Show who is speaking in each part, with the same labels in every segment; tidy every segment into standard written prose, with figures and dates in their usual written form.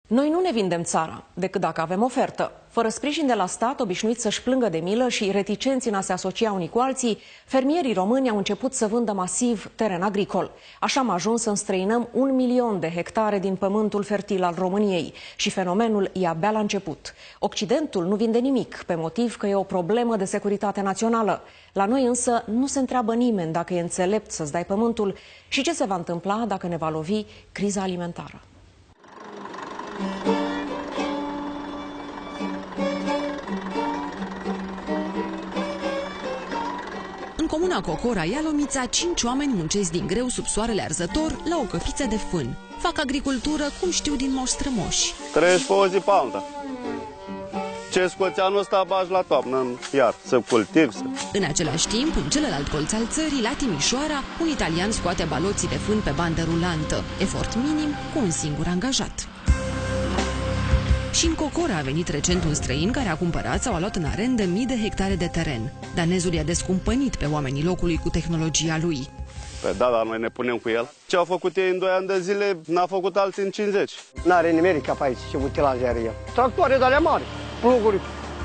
Speaker 1: Noi nu ne vindem țara, decât dacă avem ofertă. Fără sprijin de la stat, obișnuiți să-și plângă de milă și reticenți în a se asocia unii cu alții, fermierii români au început să vândă masiv teren agricol. Așa am ajuns să înstrăinăm 1 milion de hectare din pământul fertil al României și fenomenul e abia la început. Occidentul nu vinde nimic, pe motiv că e o problemă de securitate națională. La noi însă nu se întreabă nimeni dacă e înțelept să-ți dai pământul și ce se va întâmpla dacă ne va lovi criza alimentară.
Speaker 2: În comuna Cocora, Ialomița, 5 oameni muncesc din greu sub soarele arzător la o căpiță de fân. Fac agricultură cum știu din moși strămoși.
Speaker 3: Trăiești pe o zi pe alta. Ce scoți anul ăsta, bagi la toamnă, iar să cultivi.
Speaker 2: În același timp, în celălalt colț al țării, la Timișoara, un italian scoate baloții de fân pe bandă rulantă. Efort minim cu un singur angajat. Și în Cocora a venit recent un străin care a cumpărat sau a luat în arendă mii de hectare de teren. Danezul i-a descumpănit pe oamenii locului cu tehnologia lui.
Speaker 3: Păi da, dar noi ne punem cu el. Ce au făcut ei în 2 ani de zile, n-a făcut alții în 50.
Speaker 4: N-are nimerica pe aici ce utilaje are el. Tractoare de alea mari, pluguri.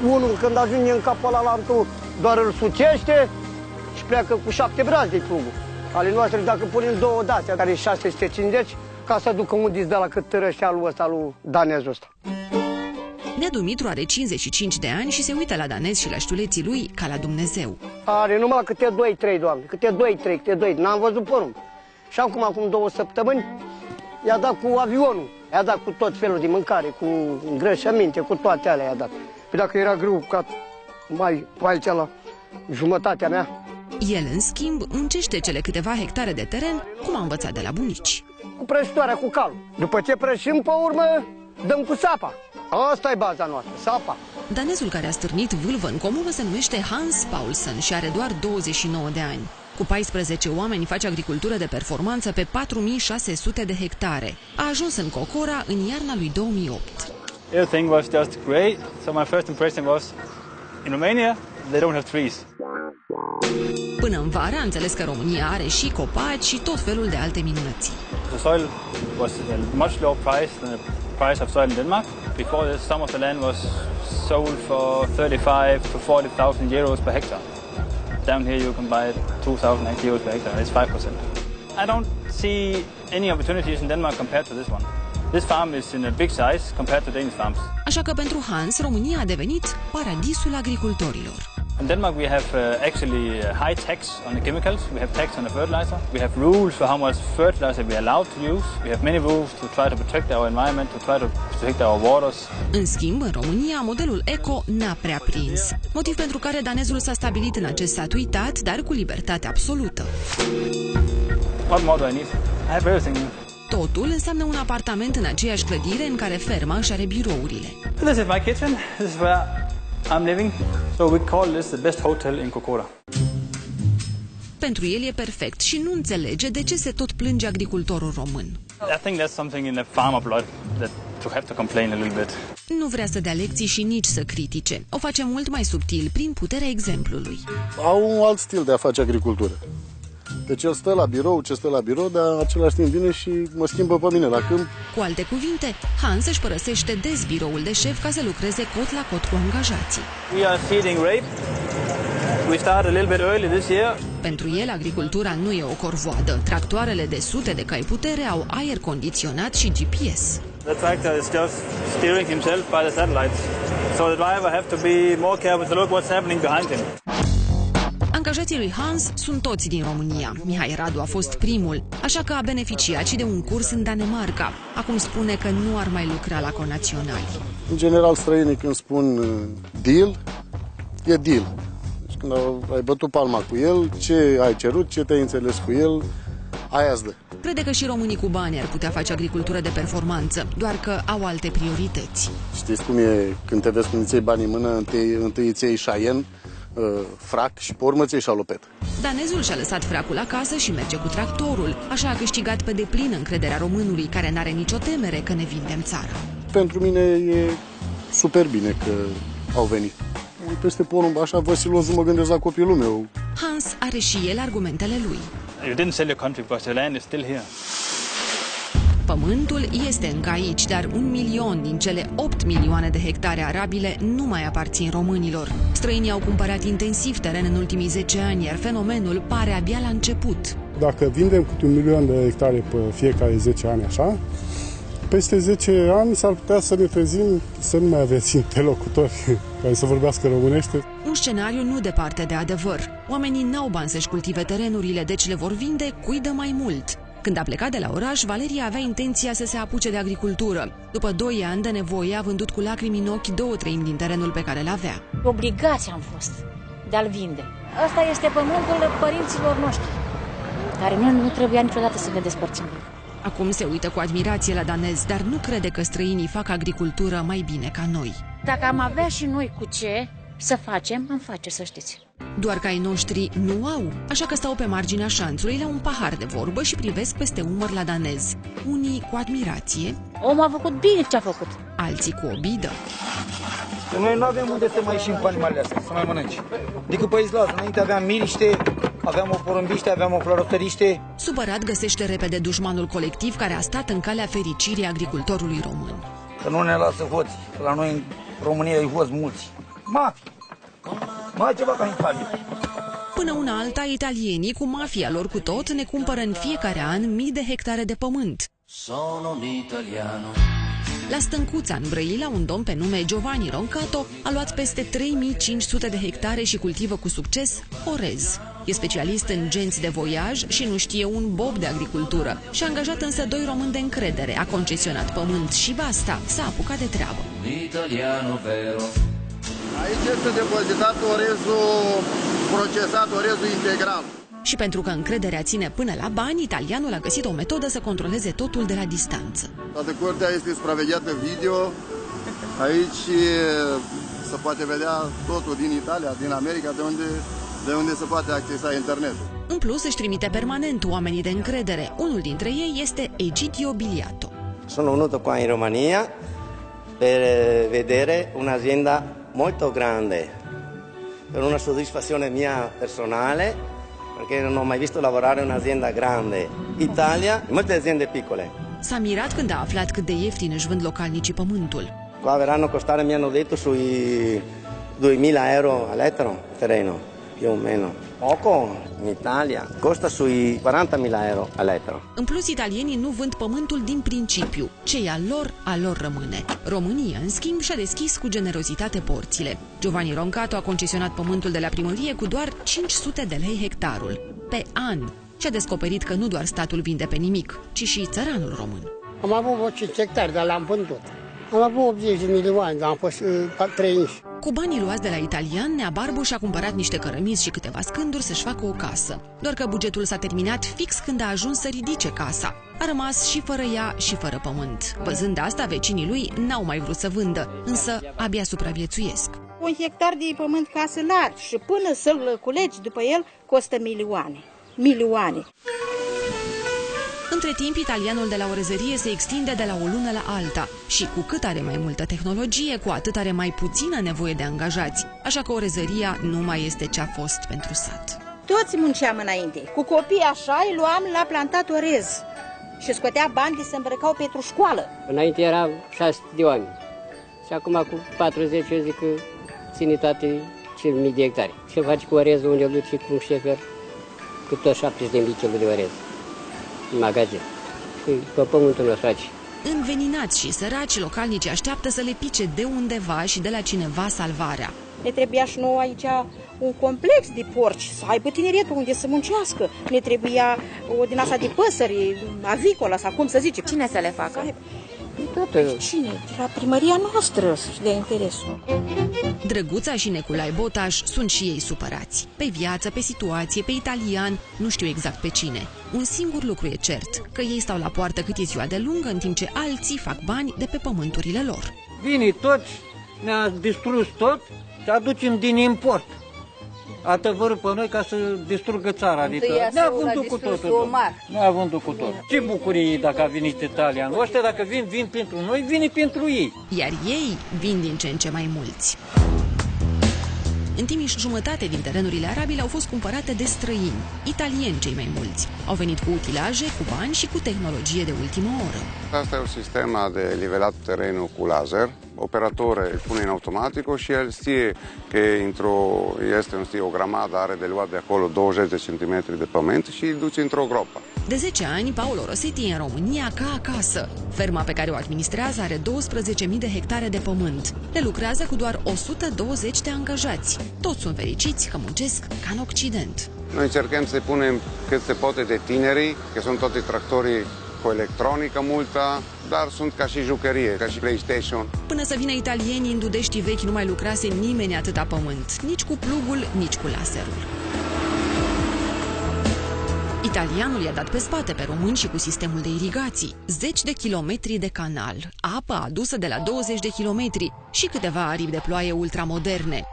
Speaker 4: Unul când ajunge în capul ăla la altul, doar îl sucește și pleacă cu 7 brazi de plugul. Ale noastre, dacă punem 2 de-astea, care e 650, ca să ducă un dis de la cât tărăște alul ăsta, lui danezul ăsta.
Speaker 2: Neadu Mitru are 55 de ani și se uită la danez și la știuleții lui ca la Dumnezeu.
Speaker 4: Are numai câte 2-3, Doamne, câte 2-3, câte 2, n-am văzut porumb. Și acum 2 săptămâni, i-a dat cu avionul, i-a dat cu tot felul de mâncare, cu îngrășăminte, cu toate alea i-a dat. Păi dacă era greu ca mai aici la jumătatea mea.
Speaker 2: El, în schimb, muncește cele câteva hectare de teren, cum a învățat de la bunici.
Speaker 4: Cu prăjitoarea, cu calul. După ce prășim, pe urmă, dăm cu sapa. Asta e baza noastră, sapa.
Speaker 2: Danezul care a stârnit vâlvă în comună se numește Hans Paulsen și are doar 29 de ani. Cu 14 oameni face agricultură de performanță pe 4600 de hectare. A ajuns în Cocora în iarna lui 2008.
Speaker 5: Everything was just great, so my first impression was, in Romania, they don't have trees.
Speaker 2: Până în vară a înțeles că România are și copaci și tot felul de alte minunății.
Speaker 5: The soil was a much lower price than the price of soil in Denmark. Before this, some of the land was sold for 35 to 40,000 euros per hectare. Down here you can buy 2,000 euros per hectare. It's 5%. I don't see any opportunities in Denmark compared to this one. This farm is in a big size compared to Danish farms.
Speaker 2: Așa că pentru Hans, România a devenit paradisul agricultorilor.
Speaker 5: In Denmark we have actually high tax on the chemicals, we have tax on the fertilizer, we have rules for how much fertilizer we are allowed to use, we have many rules to try to protect our environment, to try to protect our waters.
Speaker 2: În schimb, în România, modelul eco n-a prea prins, motiv pentru care danezul s-a stabilit în acest sat uitat, dar cu libertate absolută.
Speaker 5: What more do I need? I have everything.
Speaker 2: Totul înseamnă un apartament în aceeași clădire în care ferma își are birourile.
Speaker 5: This is my kitchen. This is where I'm living. So we call this the best hotel in Cocora.
Speaker 2: Pentru el e perfect și nu înțelege de ce se tot plânge agricultorul român.
Speaker 5: I think that's something in the farmer blood that to have to complain a little bit.
Speaker 2: Nu vrea să dea lecții și nici să critique. O face mult mai subtil, prin puterea exemplului.
Speaker 6: Au un alt stil de a face agricultură. Deci el stă la birou, ce stă la birou, dar în același timp vine și mă schimbă pe mine la câmp.
Speaker 2: Cu alte cuvinte, Hans își părăsește des biroul de șef ca să lucreze cot la cot cu angajații.
Speaker 5: We are seeding rape. We started a little bit early this year.
Speaker 2: Pentru el, agricultura nu e o corvoadă. Tractoarele de sute de cai putere au aer condiționat și GPS.
Speaker 5: The tractor is just steering himself by the satellites. So the driver have to be more careful to look what's happening behind him.
Speaker 2: Angajații lui Hans sunt toți din România. Mihai Radu a fost primul, așa că a beneficiat și de un curs în Danemarca. Acum spune că nu ar mai lucra la conaționali.
Speaker 6: În general, străinii când spun deal, e deal. Deci când ai bătut palma cu el, ce ai cerut, ce te-ai înțeles cu el, aia îți dă.
Speaker 2: Crede că și românii cu bani ar putea face agricultură de performanță, doar că au alte priorități.
Speaker 6: Știți cum e când te vezi când îți iei banii în mână, întâi îți iei șaien, frac și pe urmă îți iei șalopet.
Speaker 2: Danezul și-a lăsat fracul acasă și merge cu tractorul. Așa a câștigat pe deplin încrederea românului, care n-are nicio temere că ne vindem țara.
Speaker 6: Pentru mine e super bine că au venit. Peste porumb, așa vă silos, mă gândesc la copilul meu.
Speaker 2: Hans are și el argumentele lui.
Speaker 5: You didn't sell your country because the land is still here.
Speaker 2: Pământul este încă aici, dar 1 milion din cele 8 milioane de hectare arabile nu mai aparțin românilor. Străinii au cumpărat intensiv teren în ultimii 10 ani, iar fenomenul pare abia la început.
Speaker 6: Dacă vindem câte 1 milion de hectare pe fiecare 10 ani așa, peste 10 ani s-ar putea să ne trezim să nu mai aveți interlocutori care să vorbească românește.
Speaker 2: Un scenariu nu departe de adevăr. Oamenii n-au bani să-și cultive terenurile, deci le vor vinde cui dă mai mult. Când a plecat de la oraș, Valeria avea intenția să se apuce de agricultură. După 2 ani de nevoie, a vândut cu lacrimi în ochi 2/3 din terenul pe care l-avea.
Speaker 7: Obligația am fost de a-l vinde. Ăsta este pământul părinților noștri, care nu trebuia niciodată să ne despărțim.
Speaker 2: Acum se uită cu admirație la danezi, dar nu crede că străinii fac agricultură mai bine ca noi.
Speaker 7: Dacă am avea și noi cu ce să facem, am face, să știți.
Speaker 2: Doar că ai noștri nu au, așa că stau pe marginea șanțului la un pahar de vorbă și privesc peste umăr la danezi. Unii cu admirație,
Speaker 7: Omul a făcut bine ce a făcut.
Speaker 2: alții cu obidă.
Speaker 8: Noi nu avem unde să mai ieșim cu animalele astea, să mai mănânci. Decât pe izlază. Înainte aveam miriște, aveam o porumbiște, aveam o florătăriște.
Speaker 2: Supărat găsește repede dușmanul colectiv care a stat în calea fericirii agricultorului român.
Speaker 8: Că nu ne lasă hoți. La noi în România e hoți mulți. Mafii. Mai ceva ca în Italia.
Speaker 2: Până una alta, italienii, cu mafia lor cu tot, ne cumpără în fiecare an mii de hectare de pământ. La Stâncuța, în Brăila, un domn pe nume Giovanni Roncato a luat peste 3500 de hectare și cultivă cu succes orez. E specialist în genți de voiaj și nu știe un bob de agricultură. Și-a angajat însă 2 români de încredere, a concesionat pământ și basta, s-a apucat de treabă.
Speaker 3: Aici este depozitat orezul procesat, orezul integral.
Speaker 2: Și pentru că încrederea ține până la bani, italianul a găsit o metodă să controleze totul de la distanță.
Speaker 3: Toată curtea este supravegheată video. Aici se poate vedea totul din Italia, din America, de unde se poate accesa internetul.
Speaker 2: În plus, își trimite permanent oamenii de încredere. Unul dintre ei este Egidio Biliato.
Speaker 9: Sono venuto qua in Romania per vedere un'azienda molto grande, per una soddisfazione mia personale, perché non ho mai visto lavorare un'azienda grande. Italia, molte aziende piccole.
Speaker 2: S-a mirat când a aflat cât de ieftin își vând localnicii pământul.
Speaker 9: Qua verranno a costare, mi hanno detto, sui 2000 euro a letro terreno, più o meno. Poco, in Italia costa sui 40.000 euro a letro.
Speaker 2: În plus, italienii nu vând pământul din principiu. Ce e al lor rămâne. România, în schimb, și-a deschis cu generozitate porțile. Giovanni Roncato a concesionat pământul de la primărie cu doar 500 de lei hectarul. Pe an. Și-a descoperit că nu doar statul vinde pe nimic, ci și țăranul român.
Speaker 4: Am avut vreo 5 hectare, dar le-am vândut. Am avut 80 de milioane, dar am fost 30.
Speaker 2: Cu banii luați de la italian, Nea Barbu și-a cumpărat niște cărămizi și câteva scânduri să-și facă o casă. Doar că bugetul s-a terminat fix când a ajuns să ridice casa. A rămas și fără ea și fără pământ. Văzând asta, vecinii lui n-au mai vrut să vândă, însă abia supraviețuiesc.
Speaker 10: 1 hectar de pământ casă larg și până să-l culegi după el costă milioane. Milioane.
Speaker 2: Între timp, italianul de la orezărie se extinde de la o lună la alta și cu cât are mai multă tehnologie, cu atât are mai puțină nevoie de angajați, așa că orezăria nu mai este ce a fost pentru sat.
Speaker 10: Toți munceam înainte. Cu copii așa îi luam la plantat orez și scotea bani de se îmbrăcau pentru școală.
Speaker 11: Înainte era 6 de oameni și acum cu 40 eu zic că ține toate 5.000 de hectare. Ce faci cu orezul unde îl duci cu un șefer cu tot 70.000 kg de orez în magazin. Pe pământul nostru face.
Speaker 2: Înveninați și săraci, localnicii așteaptă să le pice de undeva și de la cineva salvarea.
Speaker 10: Ne trebuia și nouă aici un complex de porci, să aibă tineretul unde să muncească. Ne trebuia o din asta de păsări, avicola sau cum să zice.
Speaker 7: Cine să le facă?
Speaker 10: Cine? La primăria noastră să-și dea interesul.
Speaker 2: Drăguța și Neculai Botaș sunt și ei supărați. Pe viață, pe situație, pe italian, nu știu exact pe cine. Un singur lucru e cert, că ei stau la poartă cât e ziua de lungă, în timp ce alții fac bani de pe pământurile lor.
Speaker 12: Vine toți, ne-a distrus tot și aducem din import. A tăvărât pe noi ca să distrugă țara. Adică ne-a vândut cu totul. Ne-a vândut cu tot. Ce bucurie dacă a venit italianul. Ăștia dacă vin pentru noi, vine pentru ei.
Speaker 2: Iar ei vin din ce în ce mai mulți. În Timiș, jumătate din terenurile arabile au fost cumpărate de străini, italieni cei mai mulți. Au venit cu utilaje, cu bani și cu tehnologie de ultimă oră.
Speaker 13: Asta e un sistem de nivelat terenul cu laser. Operatorul îl pune în automatico și el știe că este o grămadă, are de luat de acolo 20 de centimetri de pământ și îl duce într-o gropă.
Speaker 2: De 10 ani, Paolo Rossetti e în România ca acasă. Ferma pe care o administrează are 12.000 de hectare de pământ. Le lucrează cu doar 120 de angajați. Toți sunt fericiți că muncesc ca în Occident.
Speaker 13: Noi încercăm să punem cât se poate de tinerii, că sunt toate tractorii cu electronică multă, dar sunt ca și jucărie, ca și PlayStation.
Speaker 2: Până să vină italienii, în Dudeștii vechi nu mai lucrase nimeni atâta pământ, nici cu plugul, nici cu laserul. Italianul i-a dat pe spate pe români și cu sistemul de irigații. 10 de kilometri de canal, apă adusă de la 20 de kilometri și câteva aripi de ploaie ultramoderne.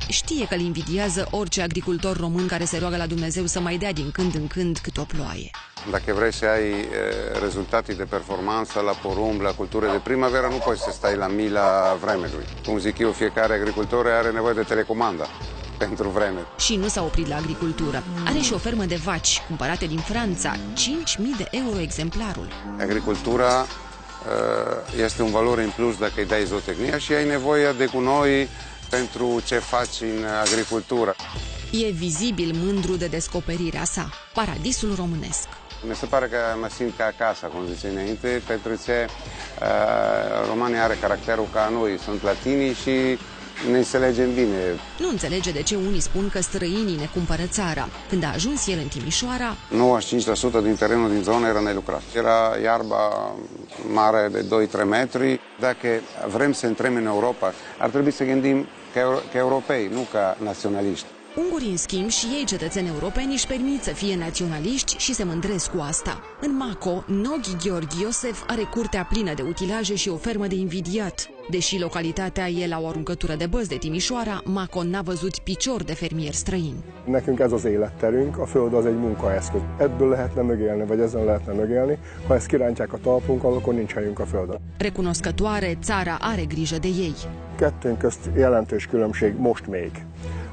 Speaker 2: Știe că îl invidiază orice agricultor român care se roagă la Dumnezeu să mai dea din când în când câte o ploaie.
Speaker 13: Dacă vrei să ai rezultate de performanță la porumb, la cultură de primăvară, nu poți să stai la mila vremelui. Cum zic eu, fiecare agricultor are nevoie de telecomandă pentru vreme.
Speaker 2: Și nu s-a oprit la agricultură. Are și o fermă de vaci, cumpărate din Franța, 5.000 de euro exemplarul.
Speaker 13: Agricultura este un valor în plus dacă îi dai zootehnia și ai nevoie de gunoi pentru ce faci în agricultură.
Speaker 2: E vizibil mândru de descoperirea sa, paradisul românesc.
Speaker 13: Mi se pare că mă simt ca acasă, cum zice înainte, pentru că România are caracterul ca noi, sunt latini și ne înțelegem bine.
Speaker 2: Nu înțelege de ce unii spun că străinii ne cumpără țara. Când a ajuns el în Timișoara,
Speaker 13: 95% din terenul din zonă era nelucrat. Era iarba mare de 2-3 metri. Dacă vrem să intrăm în Europa, ar trebui să gândim ca europei, nu ca naționaliști.
Speaker 2: Ungurii, în schimb, și ei, cetățeni europeni, își permit să fie naționaliști și se mândresc cu asta. În Maco, Noghi Gheorghi Iosef are curtea plină de utilaje și o fermă de invidiat. Deși localitatea e la o aruncătură de băz de Timișoara, Maco n-a văzut picior de fermier străin.
Speaker 14: Nekünk ez az életterünk, a föld az egy munkaeszköz. Ebből lehetne megélni, vagy ezen lehetne megélni. Ha ezt kirántják a talpunkkal, akkor nincs helyünk a földön.
Speaker 2: Recunoscătoare, țara are grijă de ei.
Speaker 14: Kettőnk közt jelentős különbség most még.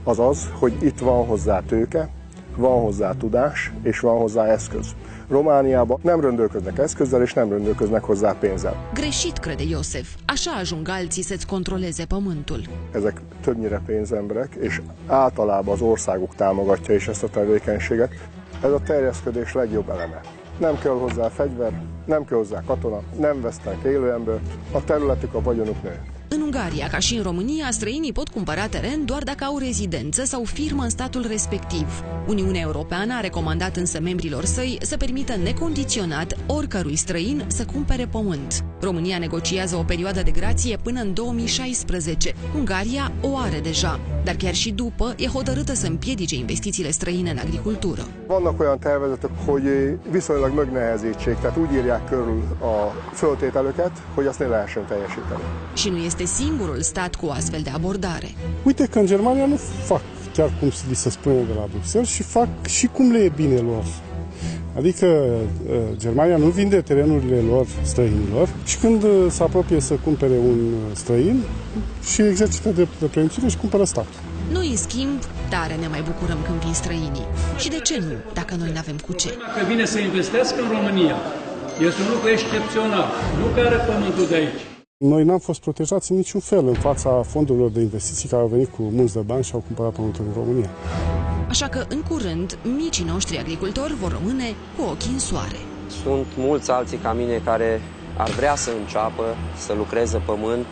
Speaker 14: Az az, hogy itt van hozzá tőke, van hozzá tudás, és van hozzá eszköz. Romániában nem rendelkeznek eszközzel, és nem rendelkeznek hozzá pénzzel.
Speaker 2: Greșit, crede Iosef. Așa ajung alții să-ți controleze pământul.
Speaker 14: Ezek többnyire pénzemberek, és általában az országuk támogatja is ezt a tevékenységet. Ez a terjeszkedés legjobb eleme. Nem kell hozzá fegyver, nem kell hozzá katona, nem vesznek élő embert, a területük, a vagyonuk nő.
Speaker 2: În Ungaria, ca și în România, străinii pot cumpăra teren doar dacă au rezidență sau firmă în statul respectiv. Uniunea Europeană a recomandat însă membrilor săi să permită necondiționat oricărui străin să cumpere pământ. România negociază o perioadă de grație până în 2016. Ungaria o are deja, dar chiar și după e hotărâtă să împiedice investițiile străine în agricultură.
Speaker 14: Vannak olyan tervezetek, hogy viszonylag megnehezítsék, tehát úgy írják körül a föltételeket, hogy azt ne lehessen teljesíteni.
Speaker 2: Și nu este singurul stat cu astfel de abordare.
Speaker 6: Uite că în Germania nu fac chiar cum li se spune de la Bruxelles și fac și cum le e bine lor. Adică Germania nu vinde terenurile lor străinilor și când se apropie să cumpere un străin și exercită dreptul de preemțiune și cumpără statul.
Speaker 2: Noi, în schimb, tare ne mai bucurăm când vin străinii. Și de ce nu, dacă noi n-avem cu ce?
Speaker 15: Că vine să investească în România, este un lucru excepțional, nu că are pământul de aici.
Speaker 6: Noi n-am fost protejați în niciun fel în fața fondurilor de investiții care au venit cu mulți de bani și au cumpărat pământul în România.
Speaker 2: Așa că, în curând, micii noștri agricultori vor rămâne cu ochii în soare.
Speaker 16: Sunt mulți alții ca mine care ar vrea să înceapă să lucreze pământ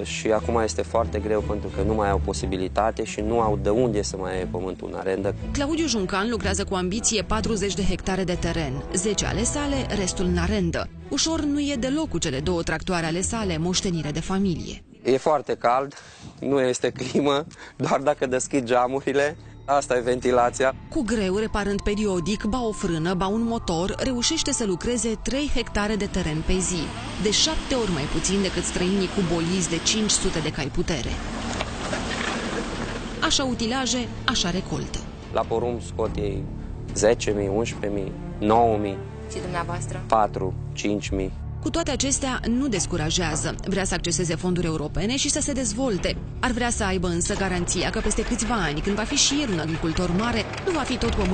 Speaker 16: și acum este foarte greu pentru că nu mai au posibilitate și nu au de unde să mai ia pământul în arendă.
Speaker 2: Claudiu Juncan lucrează cu ambiție 40 de hectare de teren, 10 ale sale, restul în arendă. Ușor nu e deloc cu cele 2 tractoare ale sale, moștenire de familie.
Speaker 16: E foarte cald, nu este climă, doar dacă deschid geamurile. Asta e ventilația.
Speaker 2: Cu greu, reparând periodic, ba o frână, ba un motor, reușește să lucreze 3 hectare de teren pe zi, de 7 ori mai puțin decât străinii cu bolizi de 500 de cai putere. Așa utilaje, așa recoltă.
Speaker 16: La porumb scot ei 10.000, 11.000, 9.000.
Speaker 17: Și dumneavoastră?
Speaker 16: 4, 5.000.
Speaker 2: Cu toate acestea, nu descurajează. Vrea să acceseze fonduri europene și să se dezvolte. Ar vrea să aibă însă garanția că peste câțiva ani, când va fi și el un agricultor mare, nu va fi tot pământ